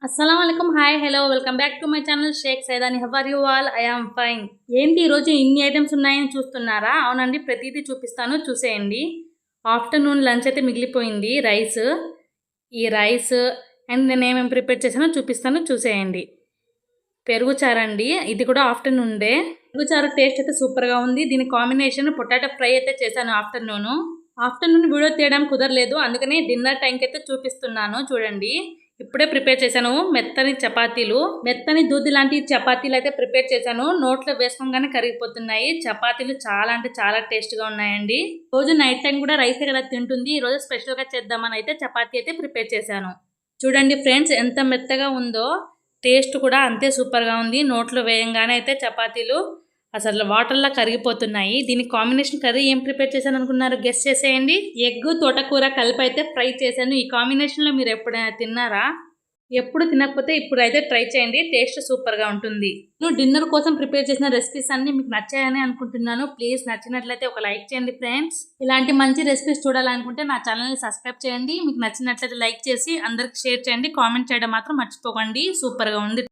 అస్సలాముఅలైకుం. Hi, hello, welcome back to my channel Shaik Saidani. How are you all? I am fine. ఏంటి ఈరోజు ఇన్ని items ఉన్నాయని చూస్తున్నారా? అవునండి, ప్రతిదీ చూపిస్తాను, చూసేయండి. ఆఫ్టర్నూన్ లంచ్ అయితే మిగిలిపోయింది, ఈ రైస్ అండ్ నేను ఏమేమి ప్రిపేర్ చేశానో చూపిస్తాను, చూసేయండి. పెరుగు చారండి, ఇది కూడా ఆఫ్టర్నూన్దే. పెరుగు చారు టేస్ట్ అయితే సూపర్గా ఉంది. దీని కాంబినేషన్ పొటాటో ఫ్రై అయితే చేశాను ఆఫ్టర్నూన్ వీడియో తీయడం కుదరలేదు, అందుకని డిన్నర్ టైంకి అయితే చూపిస్తున్నాను. చూడండి, ఇప్పుడే ప్రిపేర్ చేశాను మెత్తని దూది లాంటి చపాతీలు అయితే ప్రిపేర్ చేశాను. నోట్లో వేసుకోగానే కరిగిపోతున్నాయి. చపాతీలు చాలా అంటే చాలా టేస్ట్గా ఉన్నాయండి. రోజు నైట్ టైం కూడా రైసే కదా తింటుంది, ఈరోజు స్పెషల్గా చేద్దామని అయితే చపాతీ అయితే ప్రిపేర్ చేశాను. చూడండి ఫ్రెండ్స్, ఎంత మెత్తగా ఉందో, టేస్ట్ కూడా అంతే సూపర్గా ఉంది. నోట్లో వేయంగానే అయితే చపాతీలు అసలు వాటర్లా కరిగిపోతున్నాయి. దీనికి కాంబినేషన్ కర్రీ ఏం ప్రిపేర్ చేశాను అనుకున్నారు? గెస్ చేసేయండి. ఎగ్ తోటకూర కలిపి అయితే ఫ్రై చేశాను. ఈ కాంబినేషన్లో మీరు ఎప్పుడైనా తిన్నారా? ఎప్పుడు తినకపోతే ఇప్పుడు అయితే ట్రై చేయండి, టేస్ట్ సూపర్గా ఉంటుంది. నేను డిన్నర్ కోసం ప్రిపేర్ చేసిన రెసిపీస్ అన్ని మీకు నచ్చాయని అనుకుంటున్నాను. ప్లీజ్ నచ్చినట్లయితే ఒక లైక్ చేయండి ఫ్రెండ్స్. ఇలాంటి మంచి రెసిపీస్ చూడాలనుకుంటే నా ఛానల్ని సబ్స్క్రైబ్ చేయండి. మీకు నచ్చినట్లయితే లైక్ చేసి అందరికి షేర్ చేయండి. కామెంట్ చేయడం మాత్రం మర్చిపోకండి. సూపర్గా ఉంది.